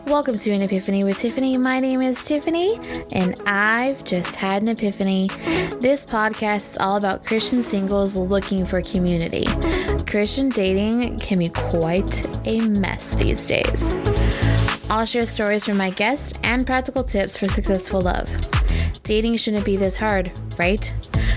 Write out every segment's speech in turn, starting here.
Welcome to an Epiphany with Tiffany. My name is Tiffany, and I've just had an epiphany. This podcast is all about Christian singles looking for community. Christian dating can be quite a mess these days. I'll share stories from my guests and practical tips for successful love. Dating shouldn't be this hard, right?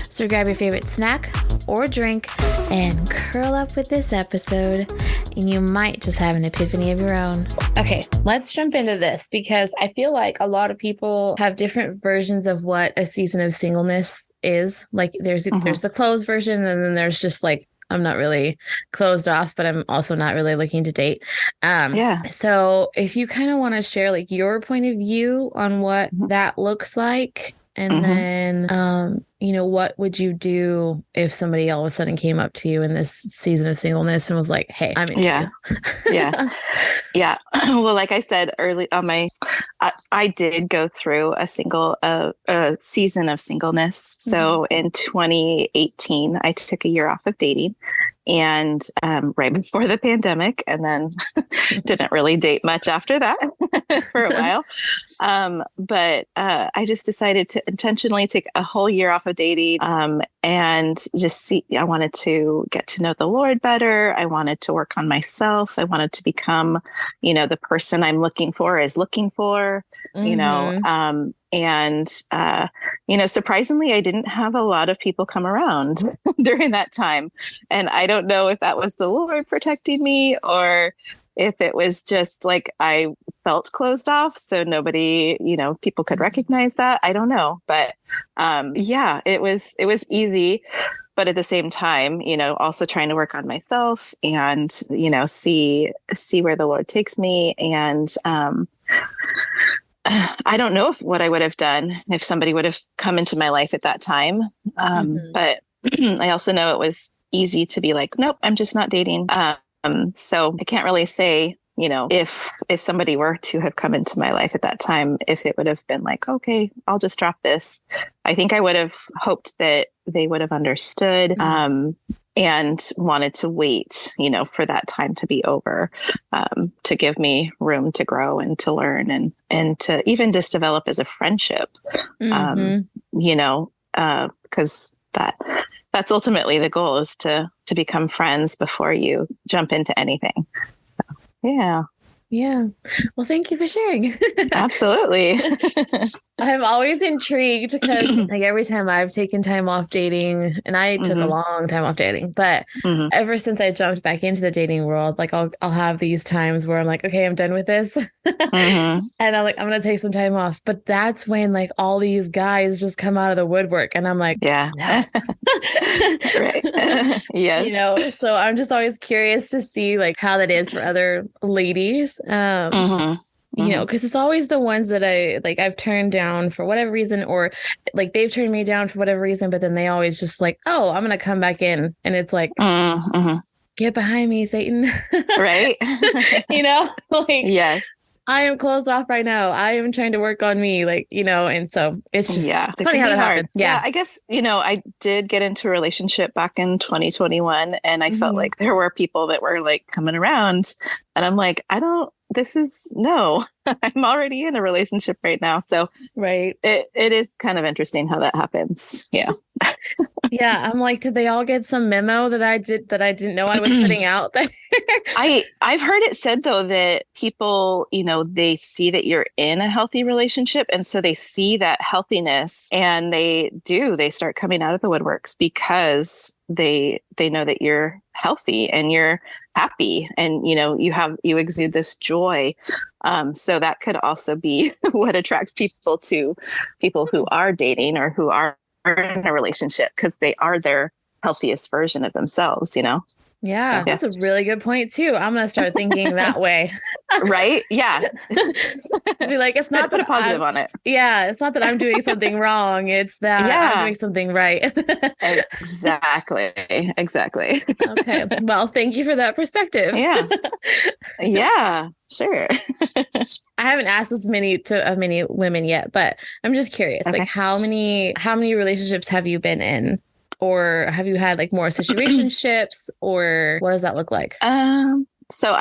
So grab your favorite snack or drink and curl up with this episode, and you might just have an epiphany of your own. Okay, let's jump into this because I feel like a lot of people have different versions of what a season of singleness is. Like there's the closed version, and then there's just like, I'm not really closed off, but I'm also not really looking to date. So if you kind of want to share like your point of view on what that looks like, and then, what would you do if somebody all of a sudden came up to you in this season of singleness and was like, hey, I'm into you. Yeah. Well, like I said early on I did go through a season of singleness. So in 2018, I took a year off of dating, and right before the pandemic, and then didn't really date much after that for a while. But I just decided to intentionally take a whole year off of dating, and just see, I wanted to get to know the Lord better. I wanted to work on myself. I wanted to become, the person I'm looking for is looking for, surprisingly, I didn't have a lot of people come around during that time. And I don't know if that was the Lord protecting me or if it was just like I felt closed off. So nobody, people could recognize that. I don't know. But it was easy. But at the same time, also trying to work on myself and, see where the Lord takes me. And I don't know what I would have done if somebody would have come into my life at that time. But I also know it was easy to be like, nope, I'm just not dating. So I can't really say, if somebody were to have come into my life at that time, if it would have been like, okay, I'll just drop this. I think I would have hoped that they would have understood and wanted to wait, for that time to be over, to give me room to grow and to learn and to even just develop as a friendship, because that's ultimately the goal, is to become friends before you jump into anything. So, yeah. Yeah. Well, thank you for sharing. Absolutely. I'm always intrigued because like every time I've taken time off dating, and I took a long time off dating, but ever since I jumped back into the dating world, like I'll have these times where I'm like, okay, I'm done with this. And I'm like, I'm going to take some time off. But that's when like all these guys just come out of the woodwork, and I'm like, yeah, no. Right. Yes. So I'm just always curious to see like how that is for other ladies. Because it's always the ones that I've turned down for whatever reason, or like they've turned me down for whatever reason, but then they always just like, oh, I'm going to come back in. And it's like, get behind me, Satan. Right. Yes. I am closed off right now. I am trying to work on me, and so it's just it's funny how that happens. Yeah, I guess, I did get into a relationship back in 2021, and I felt like there were people that were like coming around, and I'm like, no, I'm already in a relationship right now. So right. It is kind of interesting how that happens. Yeah. Yeah. I'm like, did they all get some memo that I didn't know I was putting out there? I've heard it said though that people, they see that you're in a healthy relationship. And so they see that healthiness, and they start coming out of the woodworks because they know that you're healthy and you're happy, and you exude this joy. So that could also be what attracts people to people who are dating or who are in a relationship, because they are their healthiest version of themselves, Yeah, that's a really good point too. I'm going to start thinking that way. Right? Yeah. Be like, it's not put a positive on it. Yeah. It's not that I'm doing something wrong. It's that I'm doing something right. Exactly. Okay. Well, thank you for that perspective. Yeah. Yeah, sure. I haven't asked as many women yet, but I'm just curious, like how many relationships have you been in? Or have you had like more situationships, or what does that look like? So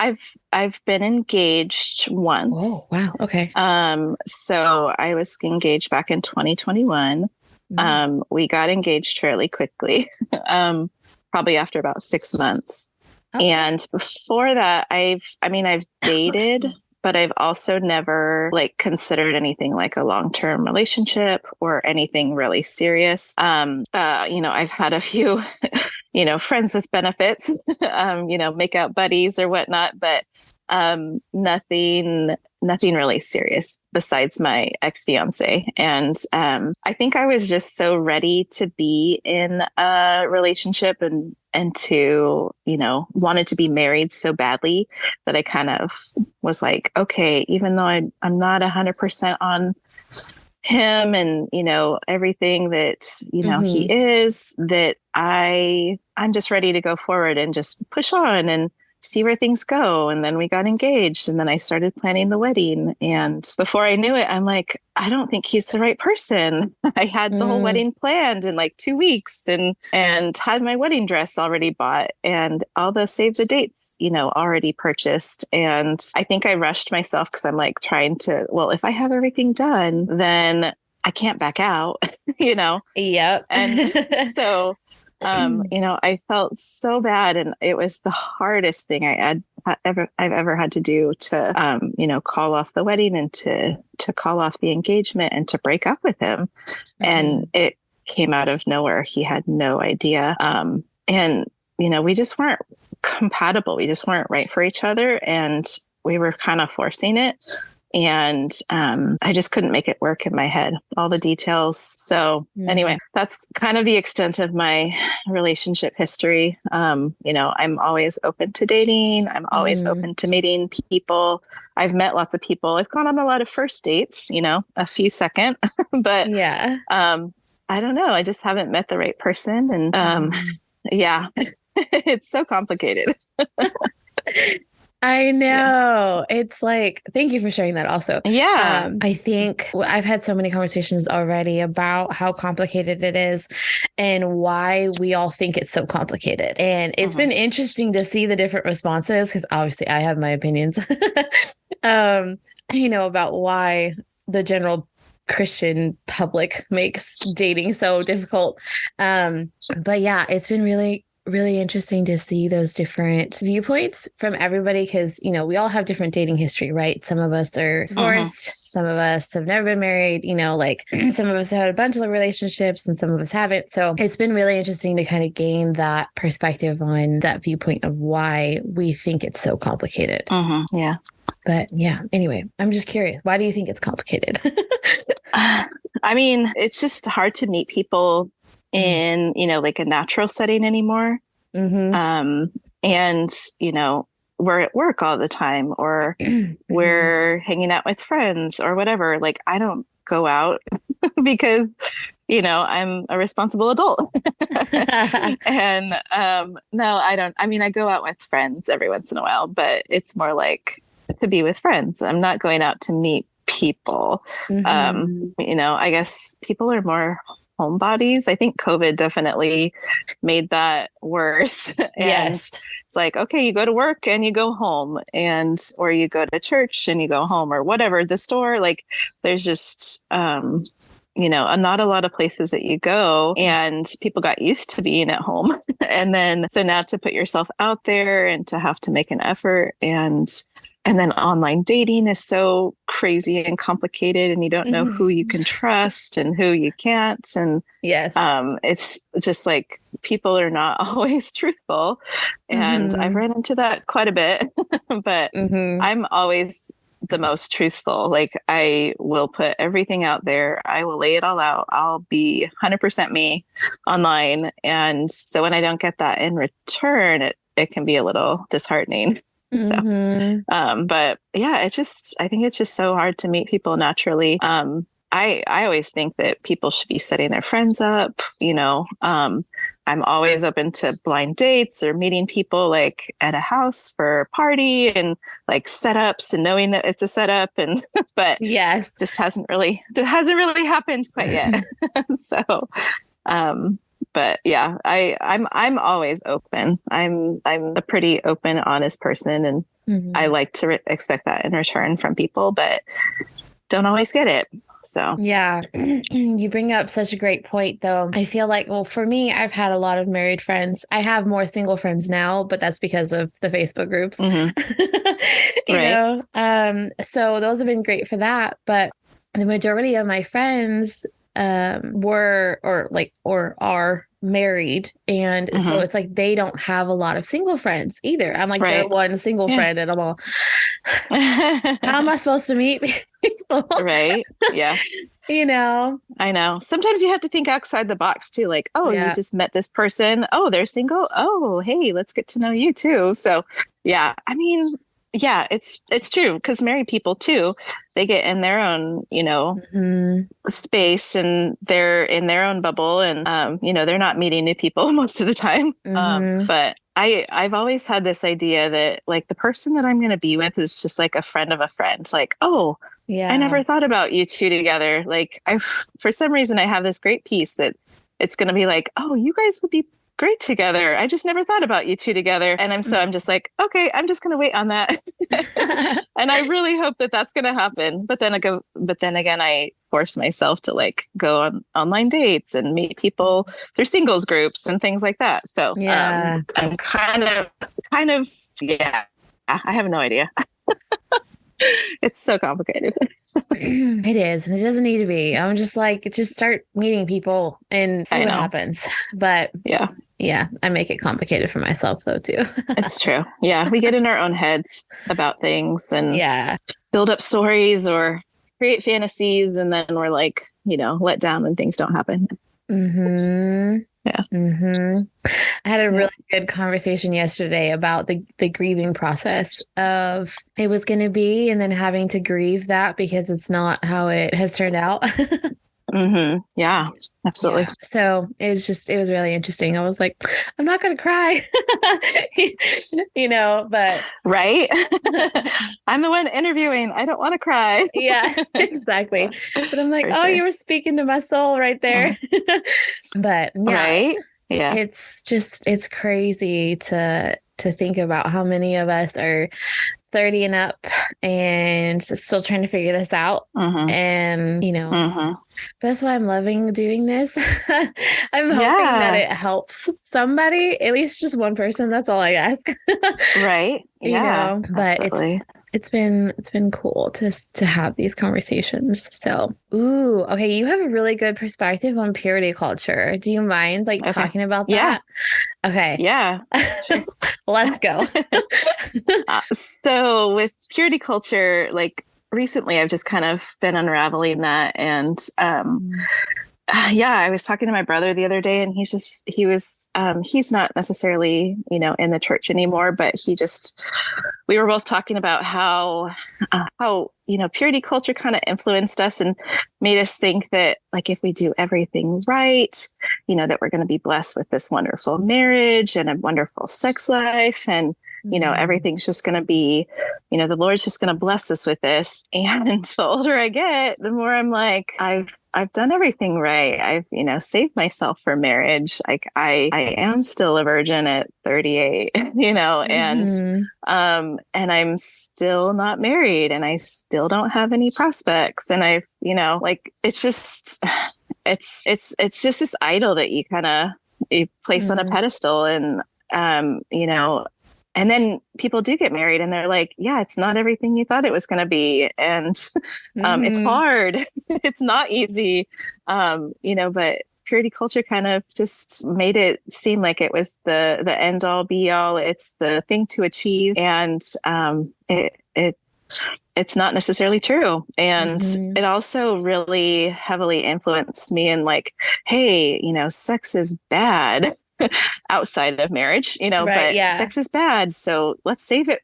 I've been engaged Oh, once. wow. Okay. So I was engaged back in 2021. We got engaged fairly quickly, probably after about 6 months. Okay. And before that, I've dated, but I've also never like considered anything like a long-term relationship or anything really serious. I've had a few, friends with benefits, make out buddies or whatnot, but nothing really serious besides my ex-fiance. And I think I was just so ready to be in a relationship and to, wanted to be married so badly that I kind of was like, okay, even though I'm not 100% on him and, everything that, he is, that I'm just ready to go forward and just push on and see where things go. And then we got engaged and then I started planning the wedding. And before I knew it, I'm like, I don't think he's the right person. I had the whole wedding planned in like 2 weeks and had my wedding dress already bought and all the save the dates, already purchased. And I think I rushed myself because I'm like trying to, well, if I have everything done, then I can't back out, Yep. And so I felt so bad, and it was the hardest thing I've ever had to do to, call off the wedding and to call off the engagement and to break up with him. And it came out of nowhere. He had no idea. And, we just weren't compatible. We just weren't right for each other. And we were kind of forcing it. And I just couldn't make it work in my head, all the details. So anyway, that's kind of the extent of my relationship history. I'm always open to dating. I'm always open to meeting people. I've met lots of people. I've gone on a lot of first dates, a few second, but yeah. I don't know. I just haven't met the right person. And yeah, it's so complicated. I know. Yeah. It's like, thank you for sharing that also. Yeah. I think I've had so many conversations already about how complicated it is and why we all think it's so complicated. And it's been interesting to see the different responses because obviously I have my opinions, about why the general Christian public makes dating so difficult. But yeah, it's been really interesting to see those different viewpoints from everybody because, we all have different dating history, right? Some of us are divorced. Some of us have never been married, like some of us have had a bunch of relationships and some of us haven't. So it's been really interesting to kind of gain that perspective on that viewpoint of why we think it's so complicated. Yeah. But yeah, anyway, I'm just curious. Why do you think it's complicated? It's just hard to meet people in, like a natural setting anymore. And, we're at work all the time or we're hanging out with friends or whatever. Like, I don't go out because, I'm a responsible adult. And no, I don't. I go out with friends every once in a while, but it's more like to be with friends. I'm not going out to meet people. I guess people are more homebodies. I think COVID definitely made that worse. Yes. It's like, okay, you go to work and you go home or you go to church and you go home or whatever, the store, like there's just, not a lot of places that you go and people got used to being at home. And then, so now to put yourself out there and to have to make an effort and then online dating is so crazy and complicated and you don't know who you can trust and who you can't. And yes, it's just like people are not always truthful. And I've run into that quite a bit, but I'm always the most truthful. Like I will put everything out there. I will lay it all out. I'll be 100% me online. And so when I don't get that in return, it can be a little disheartening. So, but yeah, I think it's just so hard to meet people naturally. I always think that people should be setting their friends up, I'm always open to blind dates or meeting people like at a house for a party and like setups and knowing that it's a setup but yes, just hasn't really happened quite yet. So, But yeah, I'm always open. I'm a pretty open, honest person, and I like to expect that in return from people, but don't always get it. So yeah, you bring up such a great point, though. I feel like, well, for me, I've had a lot of married friends. I have more single friends now, but that's because of the Facebook groups. You right. know, so those have been great for that. But the majority of my friends were or are married, and so it's like they don't have a lot of single friends either. I'm like their one single friend, and I'm all, how am I supposed to meet people? Right. Yeah. You know, I know. Sometimes you have to think outside the box too. Like, oh, you just met this person. Oh, they're single. Oh, hey, let's get to know you too. So yeah, I mean, yeah, it's true, because married people too, they get in their own, space, and they're in their own bubble, and they're not meeting new people most of the time. But I've always had this idea that like the person that I'm going to be with is just like a friend of a friend. Like, oh, I never thought about you two together. Like for some reason I have this great piece that it's going to be like, oh, you guys would be great together. I just never thought about you two together. And I'm just like, okay, I'm just going to wait on that. And I really hope that that's going to happen. But then again, I force myself to like go on online dates and meet people through singles groups and things like that. So I'm kind of, yeah, I have no idea. It's so complicated. It is, and it doesn't need to be. I'm just like, just start meeting people and see what happens. But yeah, I make it complicated for myself though too. It's true. Yeah, we get in our own heads about things and build up stories or create fantasies, and then we're like, let down when things don't happen. Yeah. I had a really good conversation yesterday about the grieving process of it was going to be, and then having to grieve that because it's not how it has turned out. Yeah, absolutely. Yeah. So it was really interesting. I was like, I'm not going to cry, but right. I'm the one interviewing. I don't want to cry. Yeah, exactly. But I'm like, you were speaking to my soul right there. But yeah, right. Yeah. It's crazy to think about how many of us are 30 and up and still trying to figure this out. And, that's why I'm loving doing this. I'm hoping that it helps somebody, at least just one person. That's all I ask. Right. Yeah. But absolutely. it's been cool to have these conversations. So, okay, you have a really good perspective on purity culture. Do you mind talking about that? Okay. Yeah. Sure. Let's go. So with purity culture, like recently I've just kind of been unraveling that, and I was talking to my brother the other day, and he's not necessarily, in the church anymore, but we were both talking about how purity culture kind of influenced us and made us think that like, if we do everything right, that we're going to be blessed with this wonderful marriage and a wonderful sex life. And, everything's just going to be, the Lord's just going to bless us with this. And the older I get, the more I'm like, I've done everything right. I've, saved myself for marriage. Like I am still a virgin at 38, and I'm still not married, and I still don't have any prospects. And I've, it's just this idol that you place on a pedestal, and, and then people do get married and they're like, yeah, it's not everything you thought it was going to be. And it's hard. It's not easy, but purity culture kind of just made it seem like it was the end all be all. It's the thing to achieve. And it's not necessarily true. And it also really heavily influenced me in like, hey, sex is bad. Outside of marriage, but sex is bad. So let's save it.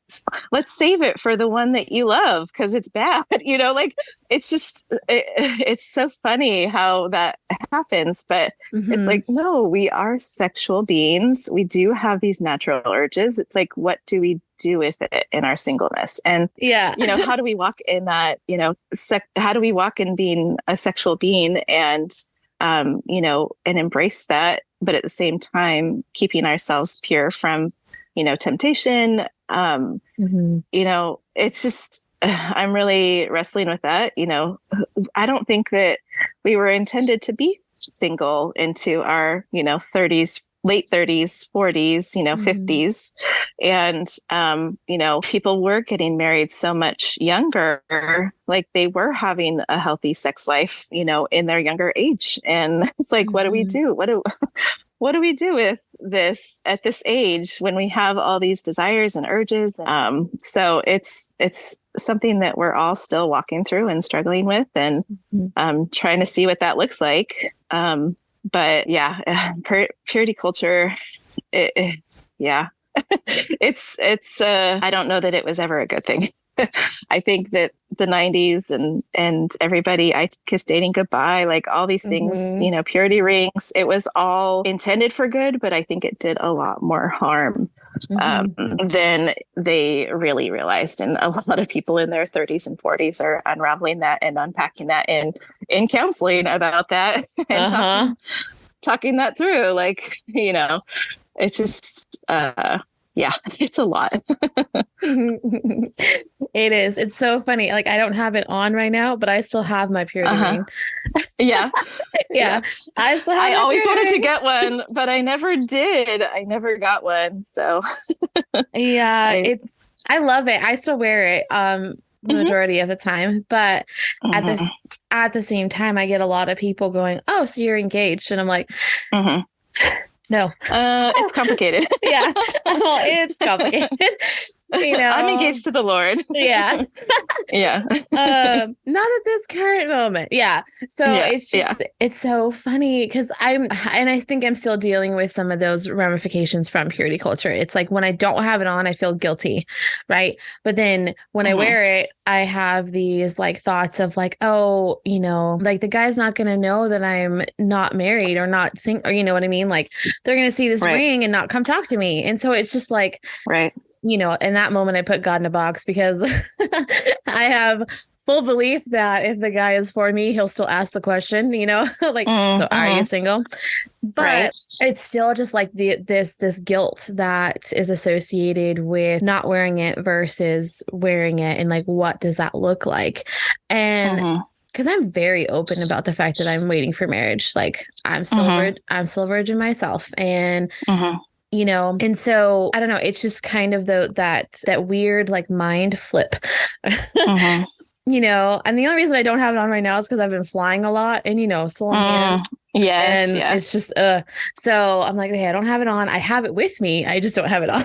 Let's save it for the one that you love, because it's bad, it's just, it's so funny how that happens. But it's like, no, we are sexual beings. We do have these natural urges. It's like, what do we do with it in our singleness? And, how do we walk in that, how do we walk in being a sexual being and, and embrace that but at the same time, keeping ourselves pure from, temptation. It's just, I'm really wrestling with that. I don't think that we were intended to be single into our, 30s, late 30s, 40s, 50s. And, people were getting married so much younger, like they were having a healthy sex life, in their younger age. And it's like, what do we do? What do we do with this at this age when we have all these desires and urges? So it's something that we're all still walking through and struggling with, and trying to see what that looks like. But yeah, purity culture, yeah, it's I don't know that it was ever a good thing. I think that the 90s and everybody, I Kissed Dating Goodbye, like all these things, purity rings, it was all intended for good, but I think it did a lot more harm than they really realized. And a lot of people in their 30s and 40s are unraveling that and unpacking that in counseling about that and talking that through. Like, it's just, yeah, it's a lot. It is. It's so funny. Like, I don't have it on right now, but I still have my purity ring. Yeah. Yeah. I still have I always wanted ring. to get one, but I never did. I never got one. So yeah, I love it. I still wear it the majority of the time, but at the same time, I get a lot of people going, "Oh, so you're engaged?" And I'm like, no, it's complicated. Yeah, well, it's complicated. I'm engaged to the Lord. Yeah. Yeah. Not at this current moment. Yeah. So it's just, it's so funny because I think I'm still dealing with some of those ramifications from purity culture. It's like when I don't have it on, I feel guilty. Right. But then when I wear it, I have these like thoughts of like, oh, like the guy's not going to know that I'm not married or not single, or you know what I mean? Like they're going to see this ring and not come talk to me. And so it's just like, in that moment, I put God in a box because I have full belief that if the guy is for me, he'll still ask the question, like, so are you single? But it's still just like this guilt that is associated with not wearing it versus wearing it. And like, what does that look like? And because I'm very open about the fact that I'm waiting for marriage. Like I'm still a virgin myself. And and so I don't know, it's just kind of that weird like mind flip, and the only reason I don't have it on right now is because I've been flying a lot and, swollen hands. Yes. And it's just, so I'm like, okay, I don't have it on. I have it with me. I just don't have it on.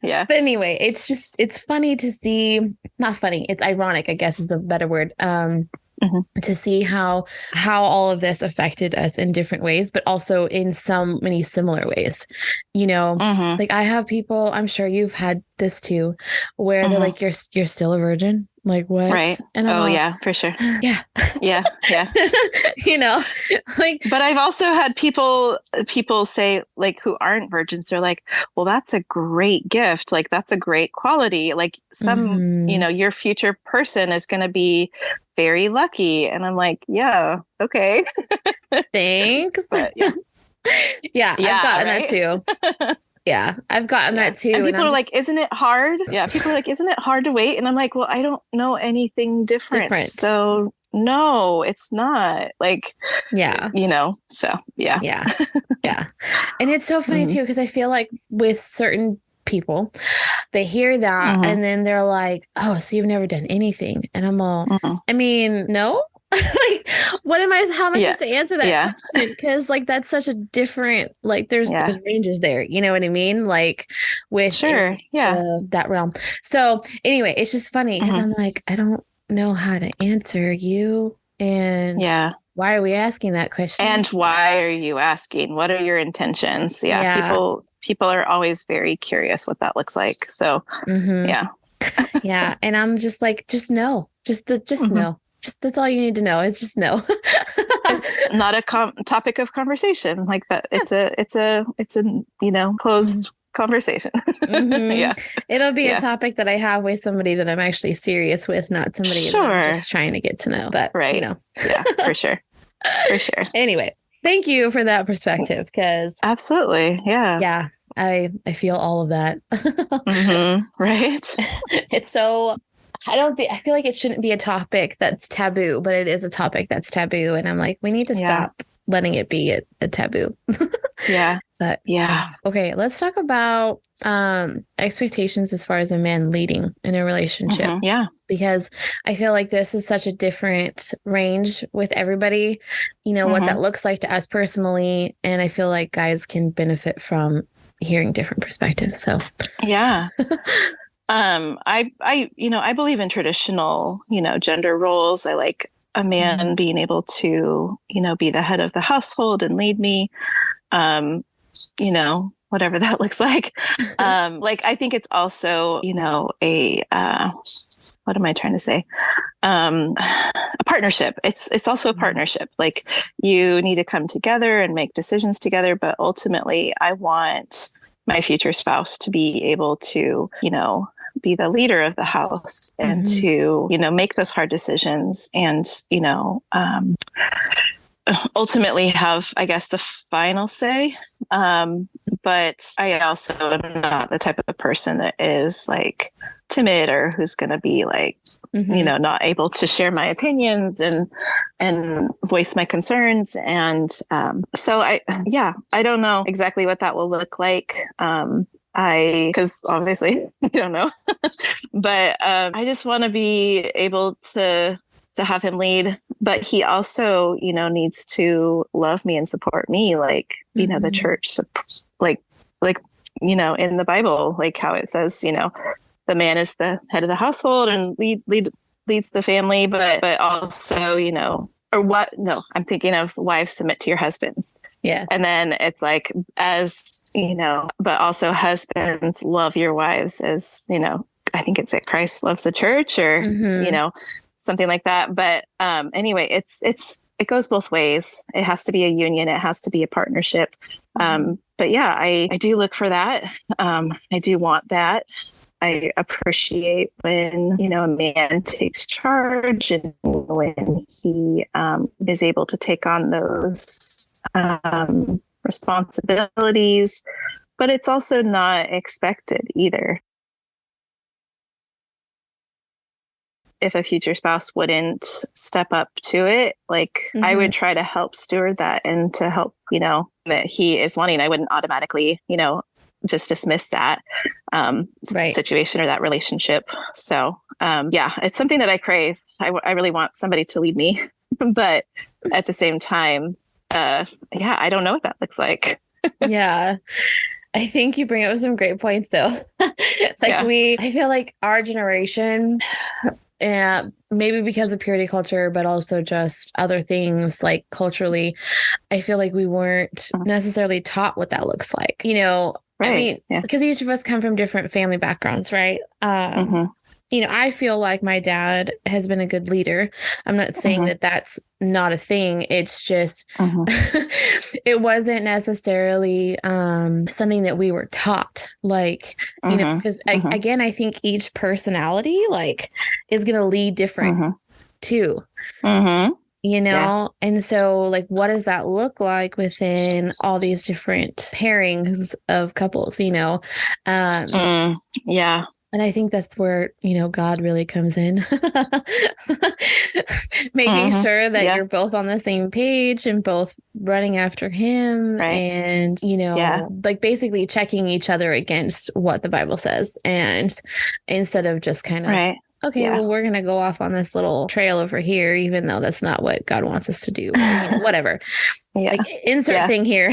Yeah. But anyway, it's funny to see, not funny. It's ironic, I guess is the better word. To see how all of this affected us in different ways, but also in so many similar ways, like I have people, I'm sure you've had this too, where they're like, you're still a virgin. Like what? Right. And I'm yeah, for sure. Yeah. Yeah. Like, but I've also had people say like, who aren't virgins, they're like, well, that's a great gift. Like, that's a great quality. Like some, your future person is going to be very lucky. And I'm like, yeah, okay. Thanks. But, yeah. I've gotten that too. Yeah, I've gotten that too. And people are like, isn't it hard? Yeah, people are like, isn't it hard to wait? And I'm like, well, I don't know anything different. So no, it's not. Like, so yeah. Yeah. And it's so funny too, because I feel like with certain people, they hear that and then they're like, oh, so you've never done anything. And I'm all, I mean, no. Like, how am I supposed to answer that question? Because like that's such a different, like there's ranges there, you know what I mean? Like with that realm. So anyway, it's just funny because I'm like, I don't know how to answer you. And why are we asking that question? And why are you asking? What are your intentions? People are always very curious what that looks like. So yeah. And I'm just like, just know, just know. Just that's all you need to know. It's just no. It's not a topic of conversation like that. It's a closed conversation. Yeah, it'll be a topic that I have with somebody that I'm actually serious with, not somebody that I'm just trying to get to know. But yeah, for sure. Anyway, Thank you for that perspective, because Absolutely. Yeah. I feel all of that. Right. It's so, I feel like it shouldn't be a topic that's taboo, but it is a topic that's taboo. And I'm like, we need to stop letting it be a taboo. Yeah. But Yeah. okay, let's talk about expectations as far as a man leading in a relationship. Yeah. Because I feel like this is such a different range with everybody, what that looks like to us personally. And I feel like guys can benefit from hearing different perspectives. So yeah. I believe in traditional, gender roles. I like a man being able to, be the head of the household and lead me, whatever that looks like. I think it's also, what am I trying to say? A partnership. It's also a partnership. Like, you need to come together and make decisions together, but ultimately I want my future spouse to be able to, be the leader of the house and to, make those hard decisions and, ultimately have, I guess, the final say. But I also am not the type of person that is like timid or who's going to be like, not able to share my opinions and voice my concerns. And so I don't know exactly what that will look like. Because obviously I don't know, but I just want to be able to have him lead, but he also, needs to love me and support me, like, the church, like, in the Bible, like how it says, the man is the head of the household and leads the family, but also, or what? No, I'm thinking of wives submit to your husbands. Yeah. And then it's like, as, but also husbands love your wives as, I think it's that Christ loves the church or, something like that. But anyway, it goes both ways. It has to be a union. It has to be a partnership. But yeah, I do look for that. I do want that. I appreciate when, a man takes charge and when he is able to take on those responsibilities, but it's also not expected either. If a future spouse wouldn't step up to it, like I would try to help steward that and to help, that he is wanting. I wouldn't automatically, just dismiss that situation or that relationship. So it's something that I crave. I really want somebody to lead me, but at the same time, I don't know what that looks like. Yeah. I think you bring up some great points though. I feel like our generation, and maybe because of purity culture, but also just other things like culturally, I feel like we weren't necessarily taught what that looks like, Right. I mean, because each of us come from different family backgrounds, right? I feel like my dad has been a good leader. I'm not saying that that's not a thing. It's just, it wasn't necessarily something that we were taught. Like, because again, I think each personality is going to lead different too. And so like, what does that look like within all these different pairings of couples, And I think that's where, God really comes in, making sure that you're both on the same page and both running after him and, like basically checking each other against what the Bible says. And instead of just kind of, okay, well, we're going to go off on this little trail over here, even though that's not what God wants us to do, or, whatever. Like insert thing here.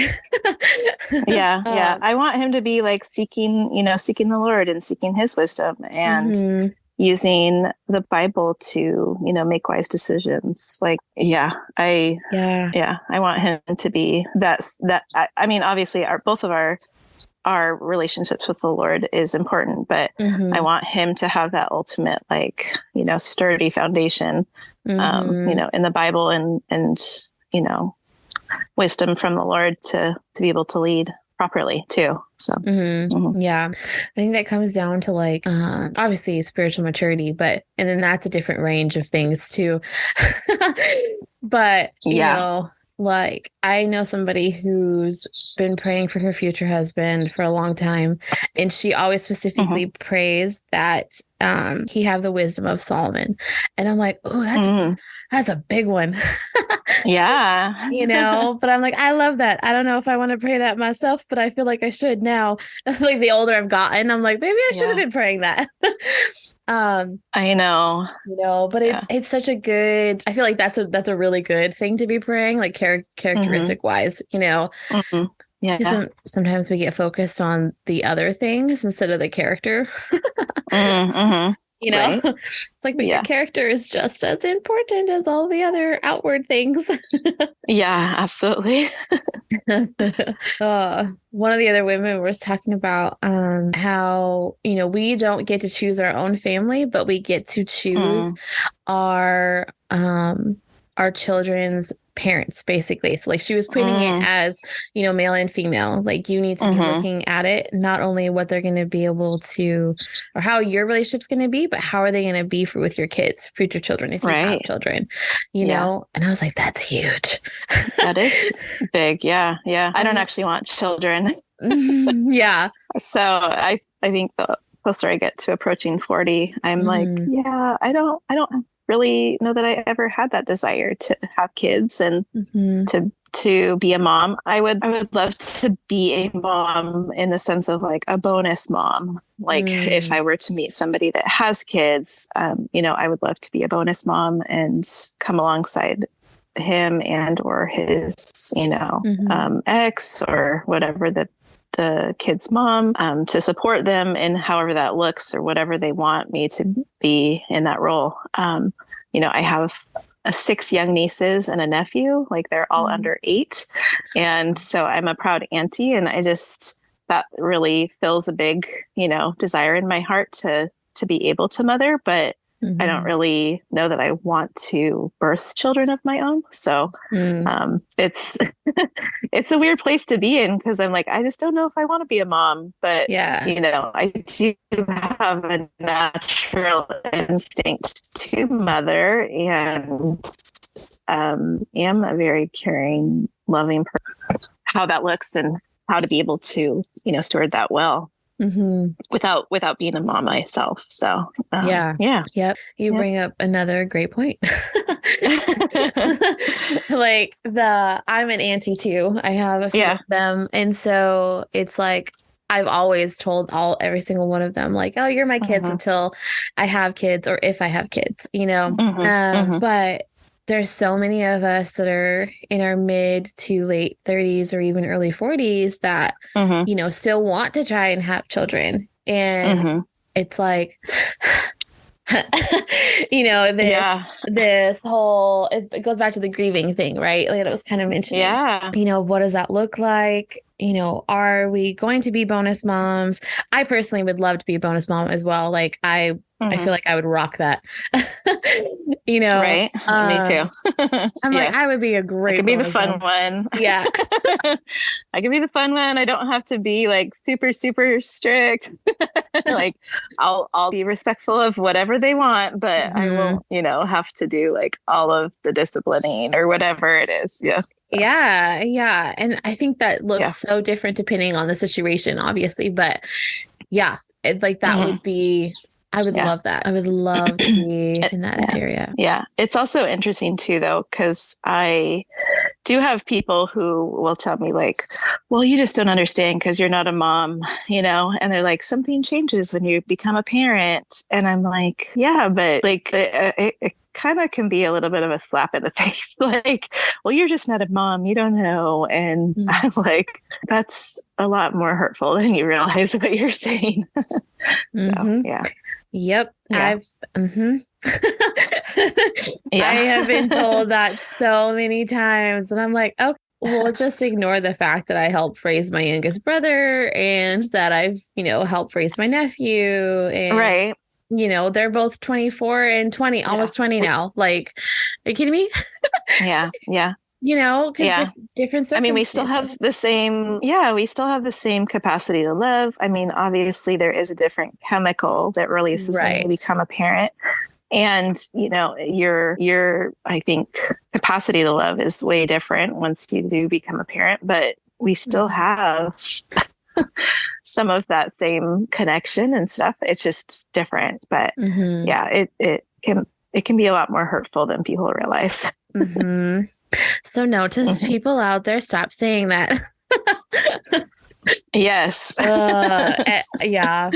I want him to be like seeking the Lord and seeking his wisdom and using the Bible to, make wise decisions. Like, I want him to be I mean, obviously both of our relationships with the Lord is important, but I want him to have that ultimate, sturdy foundation, in the Bible and, wisdom from the Lord to be able to lead properly too. So, I think that comes down to obviously spiritual maturity, and then that's a different range of things too. But, Like, I know somebody who's been praying for her future husband for a long time, and she always specifically prays that he have the wisdom of Solomon. And I'm like, oh, that's a big one. Yeah. You know, but I'm like, I love that. I don't know if I want to pray that myself, but I feel like I should now. Like, the older I've gotten, I'm like, maybe I should have been praying that. I know. You know, but it's such a good, I feel like that's a really good thing to be praying, like characteristic wise, you know. Yeah. Because sometimes we get focused on the other things instead of the character. You know, right. It's like, but your character is just as important as all the other outward things. Yeah, absolutely. One of the other women was talking about how, you know, we don't get to choose our own family, but we get to choose our children's parents, basically. So like, she was putting it as, you know, male and female. Like, you need to be looking at it, not only what they're going to be able to, or how your relationship's going to be, but how are they going to be with your kids, future children, if you have children, you know? And I was like, that's huge. That is big. Yeah. Yeah. I don't actually want children. Yeah. So I think the closer I get to approaching 40, I'm like, yeah, I don't really know that I ever had that desire to have kids and to be a mom. I would love to be a mom in the sense of like a bonus mom. Like, if I were to meet somebody that has kids, you know, I would love to be a bonus mom and come alongside him and or his, you know, ex or whatever the kid's mom, to support them in however that looks or whatever they want me to be in that role. You know, I have 6 young nieces and a nephew, like they're all under 8. And so I'm a proud auntie, and that really fills a big, you know, desire in my heart to be able to mother, but I don't really know that I want to birth children of my own. So it's it's a weird place to be in, because I'm like, I just don't know if I want to be a mom. But, you know, I do have a natural instinct to mother, and am a very caring, loving person. How that looks and how to be able to, you know, steward that well. Without being a mom myself. So you bring up another great point. Like, I'm an auntie too. I have a few of them, and so it's like, I've always told every single one of them, like, oh, you're my kids until I have kids, or if I have kids, you know. But there's so many of us that are in our mid to late 30s or even early 40s that, you know, still want to try and have children. And it's like, you know, this whole, it goes back to the grieving thing, right? Like, it was kind of mentioning, you know, what does that look like? You know, are we going to be bonus moms? I personally would love to be a bonus mom as well. Like, I feel like I would rock that. You know, right? Me too. I'm like, I would be a great. I could be the fun one. Yeah, I could be the fun one. I don't have to be like super strict. Like, I'll be respectful of whatever they want, but I won't, you know, have to do like all of the disciplining or whatever it is. Yeah. So. Yeah. And I think that looks so different depending on the situation, obviously. But yeah, like that would be, I would love that. I would love to be in that area. Yeah. It's also interesting too, though, because I do have people who will tell me like, well, you just don't understand because you're not a mom, you know, and they're like, something changes when you become a parent. And I'm like, yeah, but like, it kind of can be a little bit of a slap in the face. Like, well, you're just not a mom. You don't know. And I'm like, that's a lot more hurtful than you realize what you're saying. So, yeah. Yep. Yeah. I have been told that so many times, and I'm like, okay, well, just ignore the fact that I helped raise my youngest brother and that I've, you know, helped raise my nephew. And, you know, they're both 24 and 20, almost 20 now. Like, are you kidding me? Yeah. You know, different circumstances. I mean, we still have the same capacity to love. I mean, obviously there is a different chemical that releases when you become a parent. And, your, I think, capacity to love is way different once you do become a parent, but we still have some of that same connection and stuff. It's just different, but yeah, it can be a lot more hurtful than people realize. So notice people out there, stop saying that. Yes. Yeah.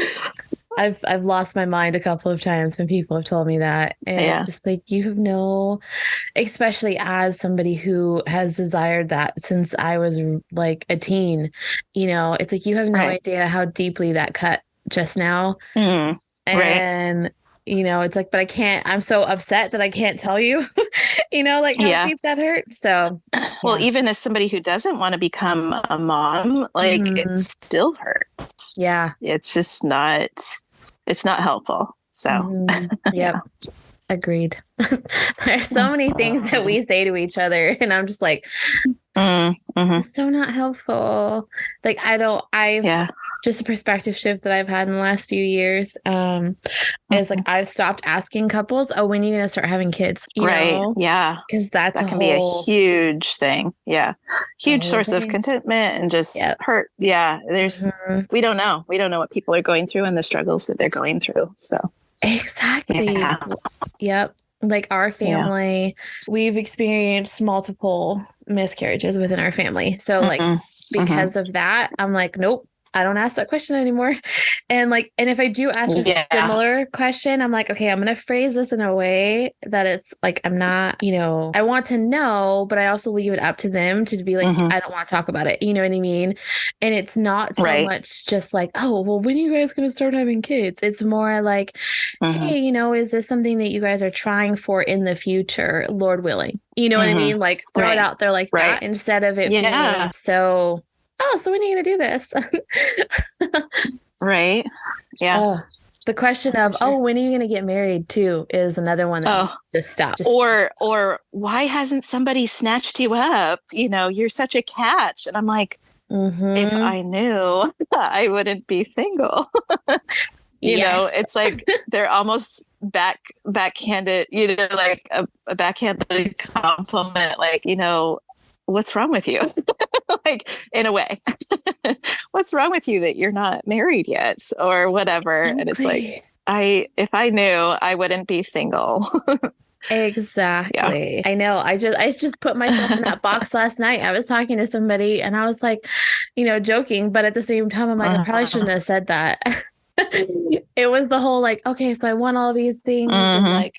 I've lost my mind a couple of times when people have told me that. And just like, you have no, especially as somebody who has desired that since I was like a teen, it's like, you have no idea how deeply that cut just now. And it's like, but I'm so upset that I can't tell you, like how deep that hurt. So, well, even as somebody who doesn't want to become a mom, like it still hurts. Yeah. It's just it's not helpful. So, yep. Agreed. There's so many things that we say to each other, and I'm just like, it's so not helpful. Like, just a perspective shift that I've had in the last few years is like, I've stopped asking couples, when are you going to start having kids? You know? Yeah. Because that can be a huge thing. Yeah. Huge source of contentment and just hurt. Yeah. There's, we don't know. We don't know what people are going through and the struggles that they're going through. So. Exactly. Yeah. Yep. Like our family, we've experienced multiple miscarriages within our family. So like, because of that, I'm like, nope, I don't ask that question anymore. And if I do ask a similar question, I'm like, okay, I'm going to phrase this in a way that it's like, I'm not, I want to know, but I also leave it up to them to be like, I don't want to talk about it. You know what I mean? And it's not so much just like, oh, well, when are you guys going to start having kids? It's more like, hey, is this something that you guys are trying for in the future, Lord willing? You know what I mean? Like throw it out there like that instead of it being so, so when are you going to do this? Right. Yeah. The question of, when are you going to get married too is another one that just stop. Or why hasn't somebody snatched you up? You're such a catch. And I'm like, if I knew, I wouldn't be single. It's like they're almost backhanded, like a backhanded compliment, like, what's wrong with you? Like, in a way, what's wrong with you that you're not married yet or whatever? Exactly. And it's like, if I knew, I wouldn't be single. Exactly. Yeah. I know. I just put myself in that box last night. I was talking to somebody and I was like, joking, but at the same time, I'm like, I probably shouldn't have said that. It was the whole like, okay, so I want all these things and like,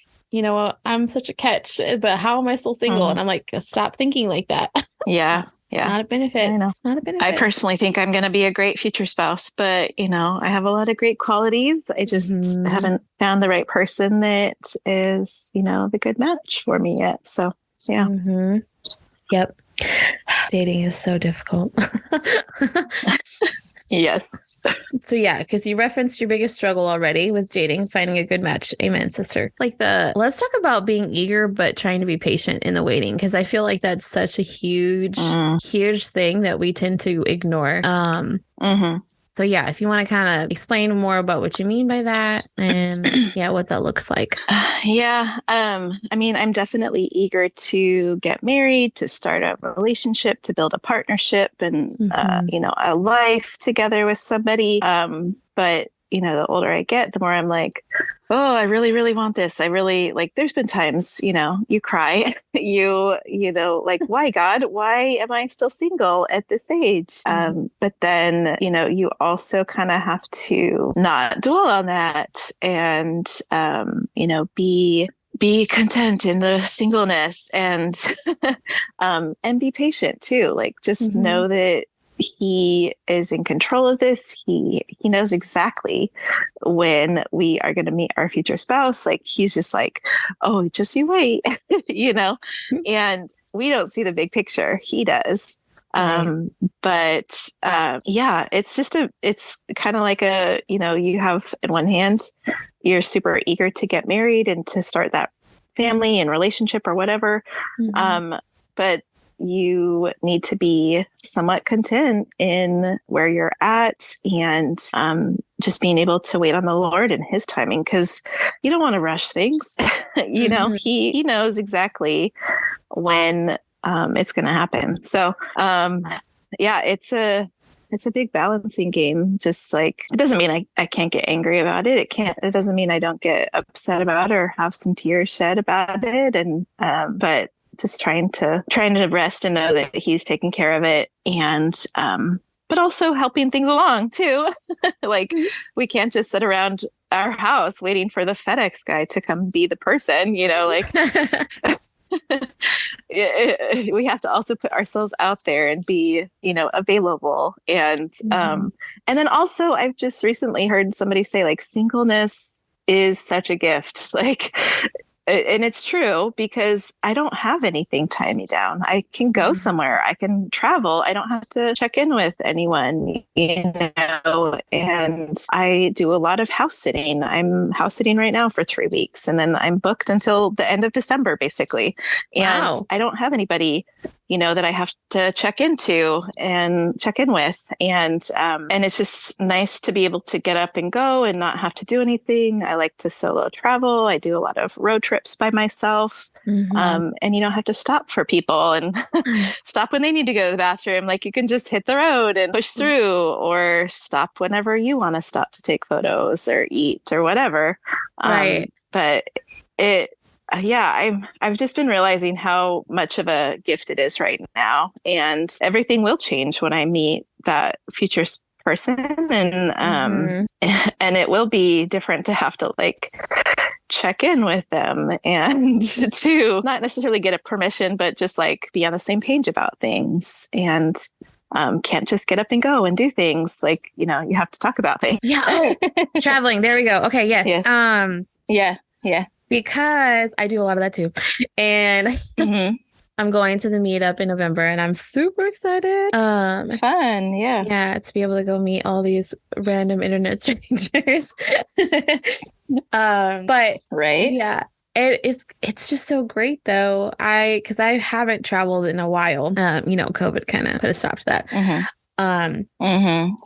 I'm such a catch, but how am I still single? And I'm like, stop thinking like that. Yeah. Not a benefit. It's not a benefit. I personally think I'm going to be a great future spouse, but I have a lot of great qualities. I just haven't found the right person that is, the good match for me yet. So, yeah. Yep. Dating is so difficult. Yes. So yeah, because you referenced your biggest struggle already with dating, finding a good match. Amen, sister. Let's talk about being eager, but trying to be patient in the waiting. Because I feel like that's such a huge thing that we tend to ignore. So yeah, if you want to kind of explain more about what you mean by that and what that looks like. I'm definitely eager to get married, to start a relationship, to build a partnership and, a life together with somebody. But the older I get, the more I'm like, oh, I really, really want this. I really there's been times, you cry, like, why God, why am I still single at this age? But then, you also kind of have to not dwell on that and, be content in the singleness and, and be patient too. Like, just know that he is in control of this. He knows exactly when we are going to meet our future spouse. Like, he's just like, oh, just you wait, and we don't see the big picture. He does. But it's kind of like you have in one hand, you're super eager to get married and to start that family and relationship or whatever. But you need to be somewhat content in where you're at and just being able to wait on the Lord and his timing, because you don't want to rush things. He knows exactly when it's going to happen. So yeah, it's a big balancing game. Just like, it doesn't mean I can't get angry about it. It doesn't mean I don't get upset about it or have some tears shed about it. And but just trying to rest and know that he's taking care of it, and but also helping things along too. Like, we can't just sit around our house waiting for the FedEx guy to come be the person, like we have to also put ourselves out there and be, available. And and then also, I've just recently heard somebody say, like, singleness is such a gift. Like, and it's true, because I don't have anything tie me down. I can go somewhere. I can travel. I don't have to check in with anyone, and I do a lot of house sitting. I'm house sitting right now for 3 weeks, and then I'm booked until the end of December, basically. And Wow. I don't have anybody, that I have to check in with. And it's just nice to be able to get up and go and not have to do anything. I like to solo travel. I do a lot of road trips by myself. And you don't have to stop for people and stop when they need to go to the bathroom. Like, you can just hit the road and push through, or stop whenever you want to stop to take photos or eat or whatever. Right. But I've just been realizing how much of a gift it is right now, and everything will change when I meet that future person, and and it will be different to have to, like, check in with them and to not necessarily get a permission, but just, like, be on the same page about things, and can't just get up and go and do things. Like, you have to talk about things. Yeah. Oh, traveling. There we go. Okay. Yes. Yeah. Because I do a lot of that too. And I'm going to the meetup in November, and I'm super excited. Fun. Yeah. Yeah, to be able to go meet all these random internet strangers. But Right. yeah, it's just so great though. Because I haven't traveled in a while. COVID kind of put a stop to that.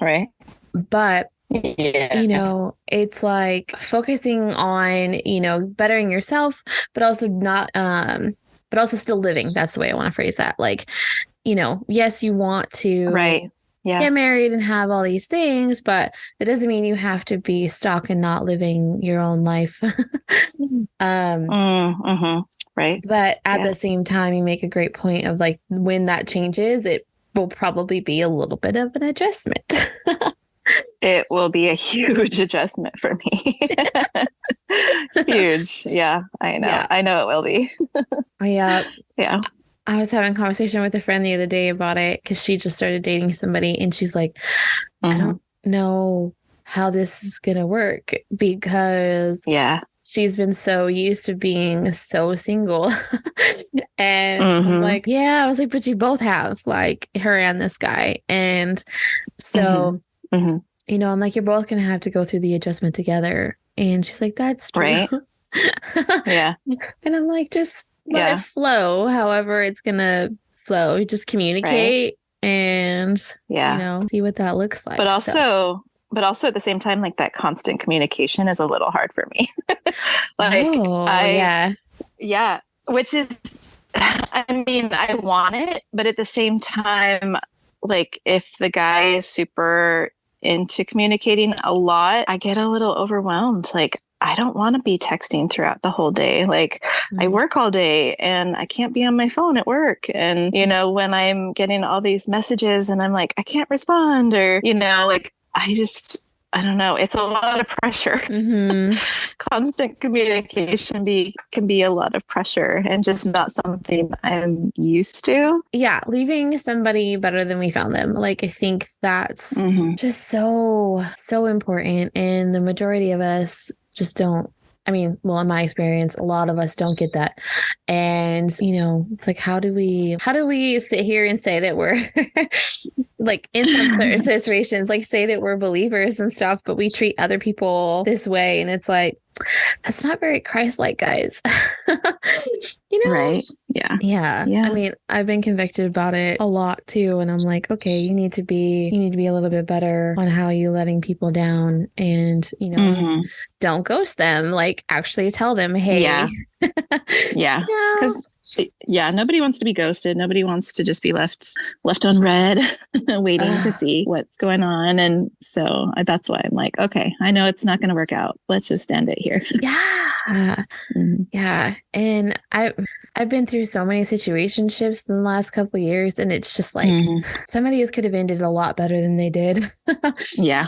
Right. But Yeah. it's like focusing on, bettering yourself, but also not, but also still living. That's the way I want to phrase that. Like, yes, you want to get married and have all these things, but that doesn't mean you have to be stuck and not living your own life. Right. But at the same time, you make a great point of, like, when that changes, it will probably be a little bit of an adjustment. It will be a huge adjustment for me. Huge. Yeah, I know. Yeah. I know it will be. Yeah. Yeah. I was having a conversation with a friend the other day about it, because she just started dating somebody, and she's like, I don't know how this is going to work, because she's been so used to being so single. And I'm like, I was like, but you both have, like, her and this guy. And so, I'm like, you're both going to have to go through the adjustment together. And she's like, that's true. Right. Yeah. And I'm like, just let it flow however it's going to flow. You just communicate and, see what that looks like. But also at the same time, like, that constant communication is a little hard for me. Yeah. Which is, I mean, I want it, but at the same time, like, if the guy is super into communicating a lot, I get a little overwhelmed. Like, I don't want to be texting throughout the whole day. Like, I work all day and I can't be on my phone at work. And, when I'm getting all these messages and I'm like, I can't respond, or, like, I don't know. It's a lot of pressure. Constant communication can be a lot of pressure, and just not something I'm used to. Yeah. Leaving somebody better than we found them. Like, I think that's just so, so important. And the majority of us just don't. I mean, well, in my experience, a lot of us don't get that. And, it's like, how do we sit here and say that we're like, in some certain situations, like, say that we're believers and stuff, but we treat other people this way. And it's like, that's not very Christ-like, guys. You know? Right. Yeah. Yeah. Yeah. I mean, I've been convicted about it a lot too. And I'm like, okay, you need to be a little bit better on how you letting people down, and, don't ghost them. Like, actually tell them, hey. Yeah. Yeah. Because nobody wants to be ghosted. Nobody wants to just be left on red, waiting to see what's going on. And so that's why I'm like, okay, I know it's not going to work out. Let's just end it here. Yeah. Mm-hmm. Yeah. And I've been through so many situationships in the last couple of years, and it's just like some of these could have ended a lot better than they did. Yeah.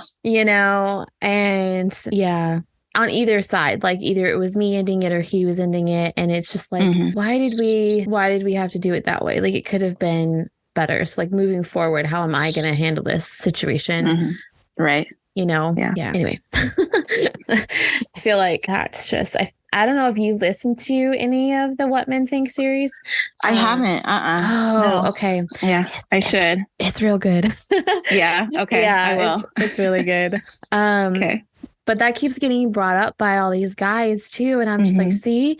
And yeah, on either side, like either it was me ending it or he was ending it. And it's just like, why did we have to do it that way? Like, it could have been better. So, like, moving forward, how am I going to handle this situation? Right. Yeah. Anyway, I feel like that's just, I don't know if you've listened to any of the What Men Think series. I haven't. Oh, no. Okay. Yeah, I should. It's real good. Yeah. Okay. Yeah, I will. It's really good. Okay. But that keeps getting brought up by all these guys too. And I'm just like, see,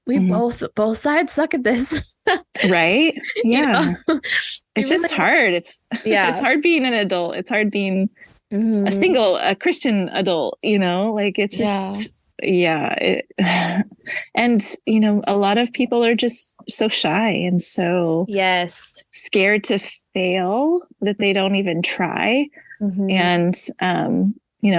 we both sides suck at this. Right. Yeah. It's just hard. It's hard being an adult. It's hard being a Christian adult, like it's just, and, a lot of people are just so shy and so scared to fail that they don't even try. And,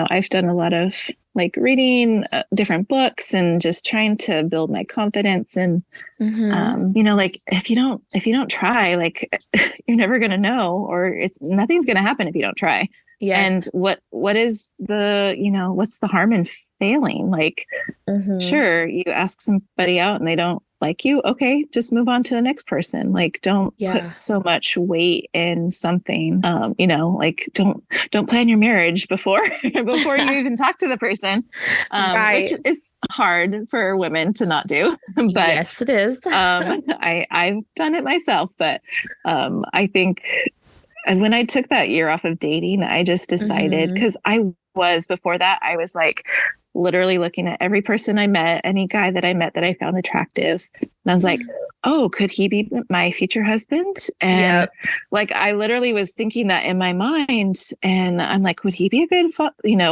I've done a lot of like reading different books and just trying to build my confidence. And, like if you don't try, like you're never going to know, or nothing's going to happen if you don't try. Yes. And what is what's the harm in failing? Like, sure, you ask somebody out and they don't like you. Okay, just move on to the next person. Like, don't put so much weight in something. Like don't plan your marriage before you even talk to the person. Which is hard for women to not do. But yes, it is. I've done it myself, but I think. And when I took that year off of dating, I just decided, because before that, I was like literally looking at every person I met, any guy that I met that I found attractive. And I was like, oh, could he be my future husband? And like, I literally was thinking that in my mind, and I'm like, would he be a good,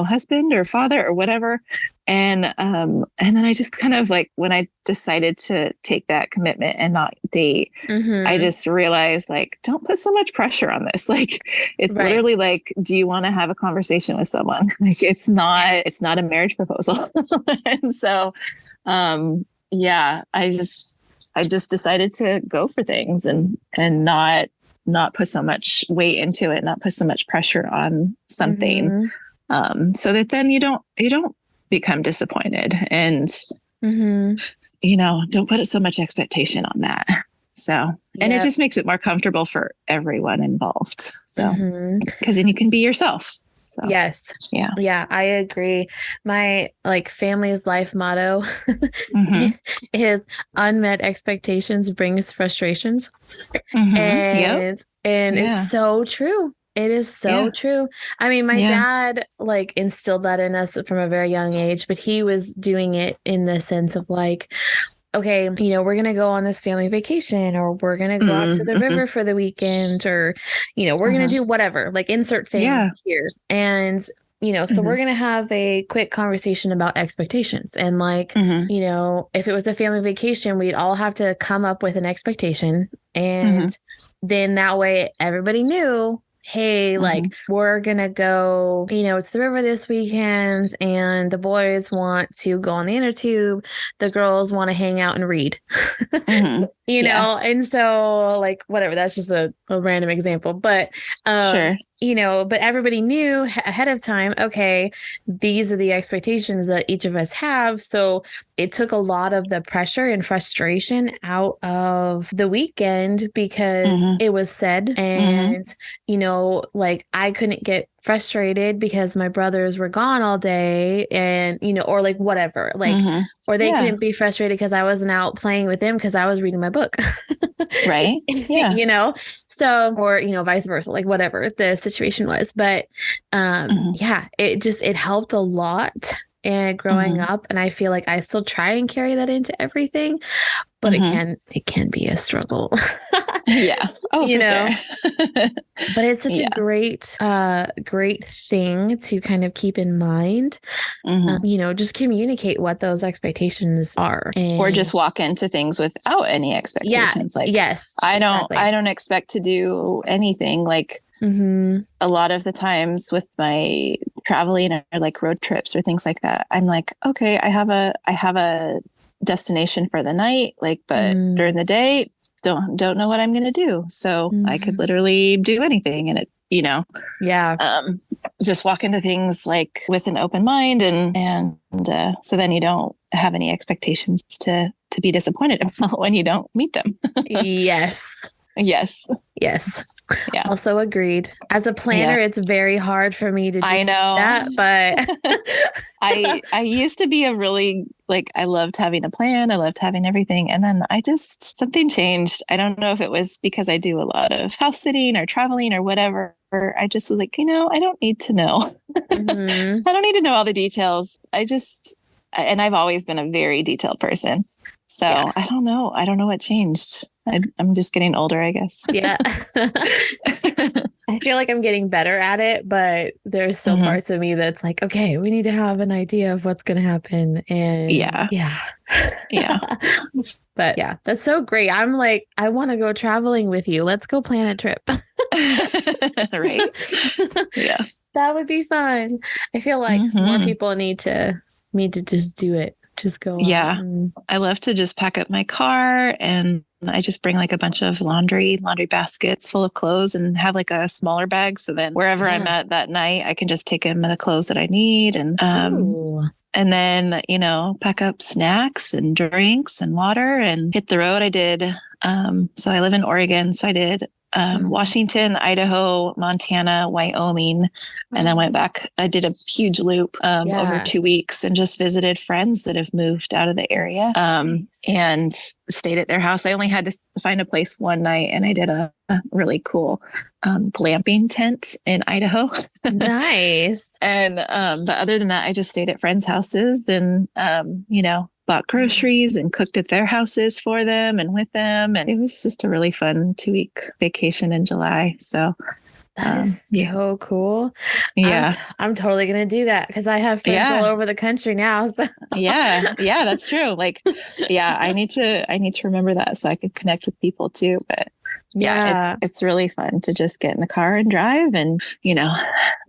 husband or father or whatever? And then I just kind of like, when I decided to take that commitment and not date, I just realized, like, don't put so much pressure on this. Like, it's literally like, do you want to have a conversation with someone? Like, it's not a marriage proposal. And so, I just decided to go for things and not put so much weight into it, not put so much pressure on something, so that then you don't become disappointed, and don't put so much expectation on that. So, and it just makes it more comfortable for everyone involved. So, because then you can be yourself. So, yes. Yeah, I agree. My family's life motto is unmet expectations brings frustrations. And it's so true. It is so true. I mean, my dad instilled that in us from a very young age, but he was doing it in the sense of like, okay, we're going to go on this family vacation, or we're going to go out to the river for the weekend, or, we're going to do whatever, like insert family here. And, so we're going to have a quick conversation about expectations. And if it was a family vacation, we'd all have to come up with an expectation. And then that way everybody knew, hey, we're going to go, it's the river this weekend, and the boys want to go on the inner tube. The girls want to hang out and read, and so whatever, that's just a random example, but, sure. But everybody knew ahead of time, okay, these are the expectations that each of us have. So it took a lot of the pressure and frustration out of the weekend because it was said. And, I couldn't get frustrated because my brothers were gone all day, and, or whatever, or they couldn't be frustrated because I wasn't out playing with them because I was reading my book. Right. Yeah. So, or, vice versa, whatever the situation was. But, it helped a lot and growing up, and I feel like I still try and carry that into everything, but it can be a struggle. Yeah. Oh, you for know? sure. But it's such Yeah. a great thing to kind of keep in mind. Just communicate what those expectations are, or just walk into things without any expectations. Like, yes, I exactly. don't expect to do anything. Like a lot of the times with my traveling or like road trips or things like that, I'm like, okay, I have a destination for the night, like, but during the day, don't know what I'm going to do. So I could literally do anything. And it, just walk into things like with an open mind and so then you don't have any expectations to be disappointed about when you don't meet them. Yes. Yeah. Also agreed. As a planner, it's very hard for me to do that, but I used to be a really, like, I loved having a plan. I loved having everything. And then something changed. I don't know if it was because I do a lot of house sitting or traveling or whatever. I just was like, I don't need to know. I don't need to know all the details. And I've always been a very detailed person. So I don't know. I don't know what changed. I'm just getting older, I guess. Yeah. I feel like I'm getting better at it, but there's still parts of me that's like, okay, we need to have an idea of what's going to happen. And yeah. But yeah, that's so great. I'm like, I want to go traveling with you. Let's go plan a trip. Right. Yeah. That would be fun. I feel like more people need to just do it. Just go. Yeah. I love to just pack up my car and I just bring like a bunch of laundry baskets full of clothes and have like a smaller bag. So then wherever I'm at that night, I can just take in the clothes that I need. And then, pack up snacks and drinks and water and hit the road. I did. So I live in Oregon. So I did Washington, Idaho, Montana, Wyoming, and then went back. I did a huge loop over 2 weeks and just visited friends that have moved out of the area and stayed at their house. I only had to find a place one night and I did a really cool glamping tent in Idaho. Nice. And but other than that, I just stayed at friends' houses and, bought groceries and cooked at their houses for them and with them. And it was just a really fun 2-week vacation in July. So that is so cool. Yeah. I'm totally going to do that because I have friends all over the country now. So. Yeah, that's true. Like, I need to remember that so I could connect with people too. But it's really fun to just get in the car and drive and,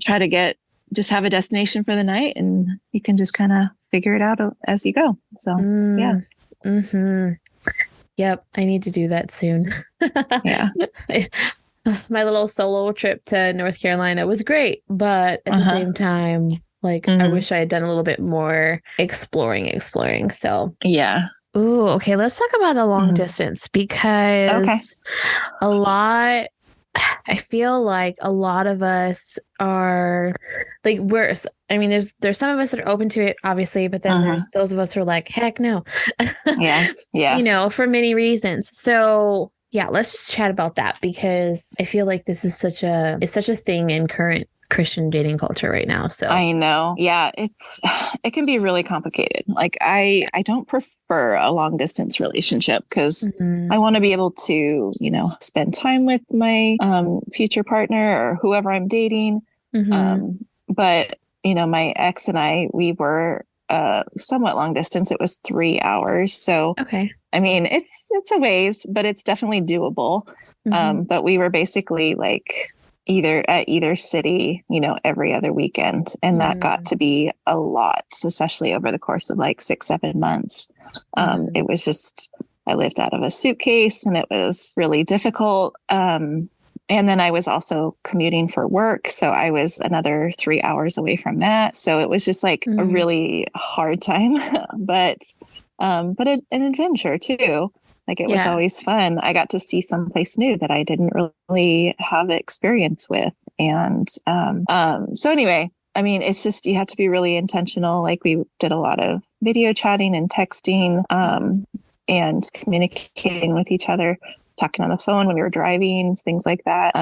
try to just have a destination for the night and you can just kind of figure it out as you go. So, Yep. I need to do that soon. Yeah. My little solo trip to North Carolina was great, but at the same time, like, I wish I had done a little bit more exploring. So, yeah. Ooh, okay. Let's talk about the long distance because I feel like a lot of us are like, there's some of us that are open to it, obviously, but then there's those of us who are like, heck no. Yeah. For many reasons. So yeah, let's just chat about that because I feel like this is such a thing in current Christian dating culture right now. So I know. Yeah, it can be really complicated. Like I don't prefer a long distance relationship because I want to be able to, spend time with my future partner or whoever I'm dating. But my ex and I, we were somewhat long distance. It was 3 hours. So okay. I mean, it's a ways, but it's definitely doable. But we were basically like either city, every other weekend. And that got to be a lot, especially over the course of like 6-7 months. It was just, I lived out of a suitcase and it was really difficult. And then I was also commuting for work. So I was another 3 hours away from that. So it was just like a really hard time, but an adventure too. Like it was always fun. I got to see someplace new that I didn't really have experience with. And so anyway, I mean, it's just, you have to be really intentional. Like we did a lot of video chatting and texting and communicating with each other, talking on the phone when we were driving, things like that.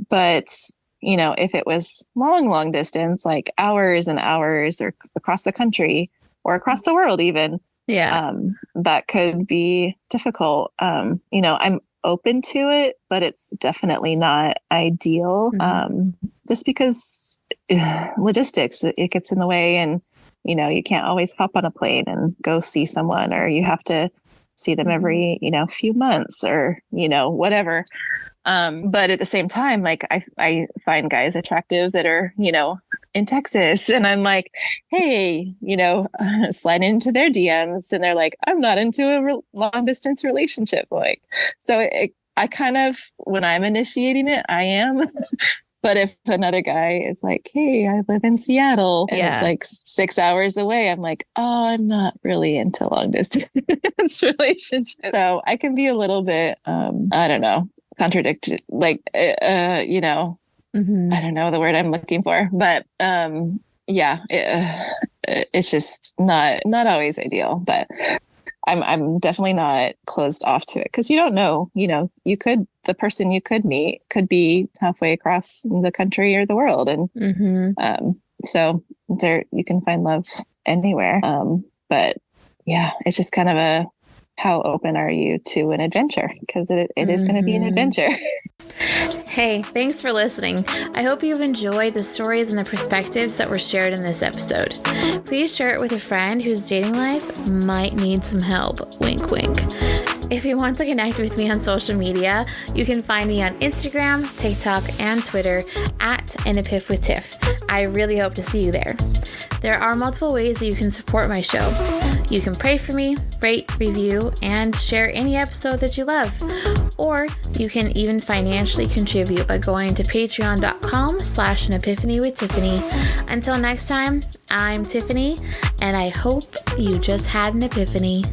But if it was long distance, like hours and hours or across the country or across the world even, that could be difficult. I'm open to it, but it's definitely not ideal. Just because logistics, it gets in the way, and, you can't always hop on a plane and go see someone, or you have to see them every, few months or, whatever. But at the same time, like I find guys attractive that are, in Texas, and I'm like, hey, slide into their DMs, and they're like, I'm not into a long distance relationship. Like, so I kind of, when I'm initiating it, I am. But if another guy is like, hey, I live in Seattle, and it's like 6 hours away, I'm like, oh, I'm not really into long distance relationships. So I can be a little bit, I don't know, contradicted, like, I don't know the word I'm looking for, but it's just not always ideal. But I'm definitely not closed off to it, because you don't know, the person you could meet could be halfway across the country or the world, and so there you can find love anywhere. But yeah, it's just kind of how open are you to an adventure? Because it is going to be an adventure. Hey, thanks for listening. I hope you've enjoyed the stories and the perspectives that were shared in this episode. Please share it with a friend whose dating life might need some help. Wink, wink. If you want to connect with me on social media, you can find me on Instagram, TikTok, and Twitter @AnAPiffWithTiff. I really hope to see you there. There are multiple ways that you can support my show. You can pray for me, rate, review, and share any episode that you love. Or you can even financially contribute by going to patreon.com/An Epiphany with Tiffany. Until next time, I'm Tiffany, and I hope you just had an epiphany.